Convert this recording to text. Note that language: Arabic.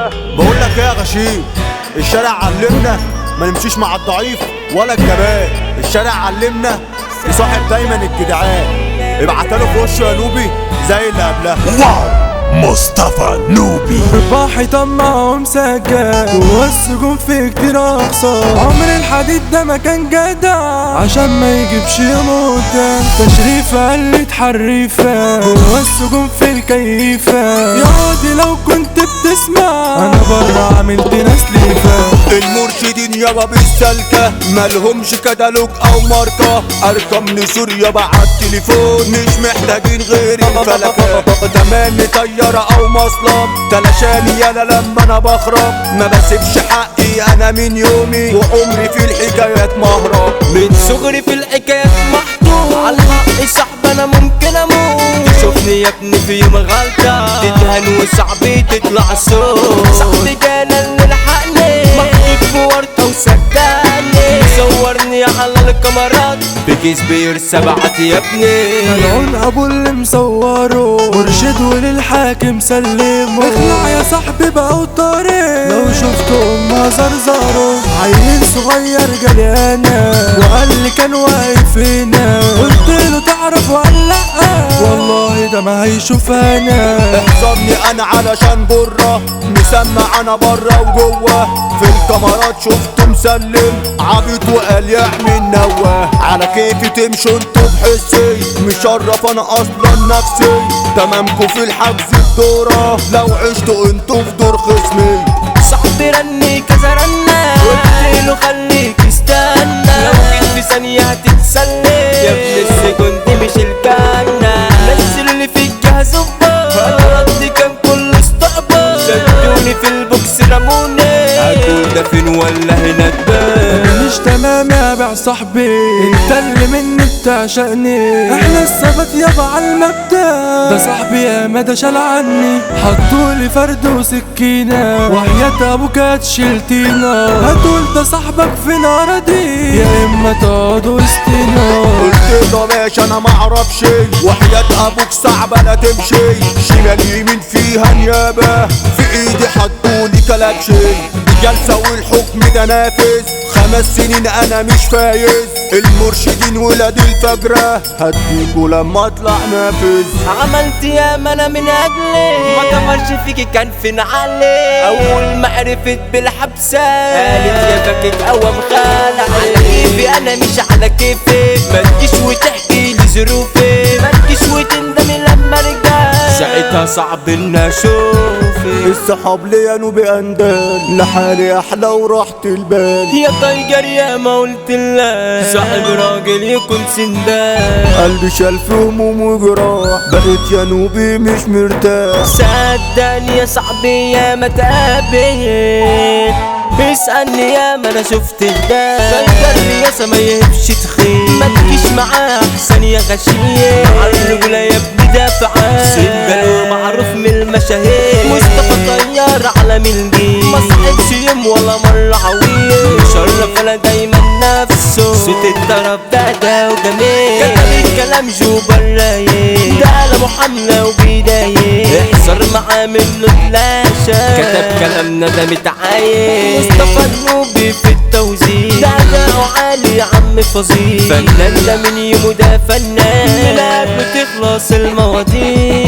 بقول لك ايه يا غشيم، الشارع علمنا ما نمشيش مع الضعيف ولا الجبان. الشارع علمنا تصاحب دايما الجدعان. ابعتله في وشه يا نوبي زي اللي قبلها. واو مصطفى نوبي رباحي طمع ومسجل جوا السجون في كتير اقسام. عمر الحديد ده ما كان جدع عشان ما يجيبش يموت. تشريفة قلت حريفة جوا السجون في الكيفة. يا عادي لو كنت بتسمع انا برا عملت ناس ليفة. المرشدين يابا بالسلكة مالهمش كتالوج او ماركة. ارقام نسور يابا عالتليفون مش محتاجين غير الفلكة. تمام طيارة او مصلب تلاشاني يالا لما انا بخرب. ما بسيبش حقي انا من يومي وعمري في الحكايات مهرب. من صغري في الحكايات محطوط على حق صاحب انا ممكن اموت. تشوفني يا ابني في يوم غلطة تدهن وصعبي تطلع صوت. صاحبي كان اللي لحقني محطوط في ورطة وصدقني. صورني على الكاميرات بكيس بير سبعة يا ابني. ملعون ابو اللي مصوره مرشد وللحاكم سلمه. اخلع يا صاحبي بقى وطارق لو شفتهم ما زرزره. عيل صغير جالي انا وقال لي كان واقف هنا. قلت له تعرف وقال لا والله ده ما هيشوف انا. احذرني انا علشان بره مسمع انا بره وجوه. في الكاميرات شفته مسلم عبيط وقال يعمل نواه. على كيفي تمشوا انتوا بحسي مشرف انا اصلا نفسي. تمامكوا في الحجز الدورة لو عشتوا انتوا في دور خصمي. صاحبي رني كذا رنة قلت له خليك استنى لو جيت في ثانية هتتسلي. يا ابن السجن دي مش الجنة. نزلوا لي في الجهاز ردي كان كله استقبال. شدوني في البوكس رموني هتقول ده فين ولا هنا تبان. مش تمام يا بيع صاحبي انت اللي مني بتعشقني. احنا الثبات يابا على المبدأ. ده صاحبي يا ما ده شال عني حطولي فرد وسكينة. وحياة ابوك هتشيلتينا هتقول ده صاحبك في نار دي يا اما تقعد وسطينا. قلت له ماشي انا معرفش وحياة ابوك صعبة لا تمشي. شمال يمين فيها نيابة في ايدي حطولي كلاكشي. جلسة والحكم ده نافذ 5 سنين انا مش فايز. المرشدين ولاد الفجرة هديكوا لما اطلع نافذ. عملت يا ما انا من اجلي ما تمرش فيكي كان فين علي. اول ما عرفت بالحبسة قالت يا فاكك قوام خالع. على كيفي انا مش على كيفي ما تجيش وتحكي لي ظروفي. ما تجيش وتندمي لما رجعت ساعتها صعب ان اشوفك. الصحاب ليا نوبي اندال لحالي احلى وراحة البال. يا طيجر يا ما قلت الله صاحب راجل يكون سندال. قلبي شال في هموم وجراح بقيت يا نوبي مش مرتاح. صدقني يا صاحبي يا ما تقابل اسألني يا ما انا شفت ده. طيجر يا ما يهبش تخيل ما تجيش معاه احسن يا غشيم. على الرجولة يا ابني دافعة سنجل ومعروف من المشاهير. مصطفى طيار عالم الجيل ما صاحبش يوم ولا مرة عويل. مشرف انا دايما نفسه صوت الطرب ده وجميل. كتب الكلام جوبا الرايق ده قلمه حملة وبداية. احذر معاه منه تلاشى كتب كلامنا ده متعايق. مصطفى النوبي في التوزيع ده أداؤه عالي يا عم فظيع. فنان ده من يومه ده فنان من قبله تخلص المواضيع.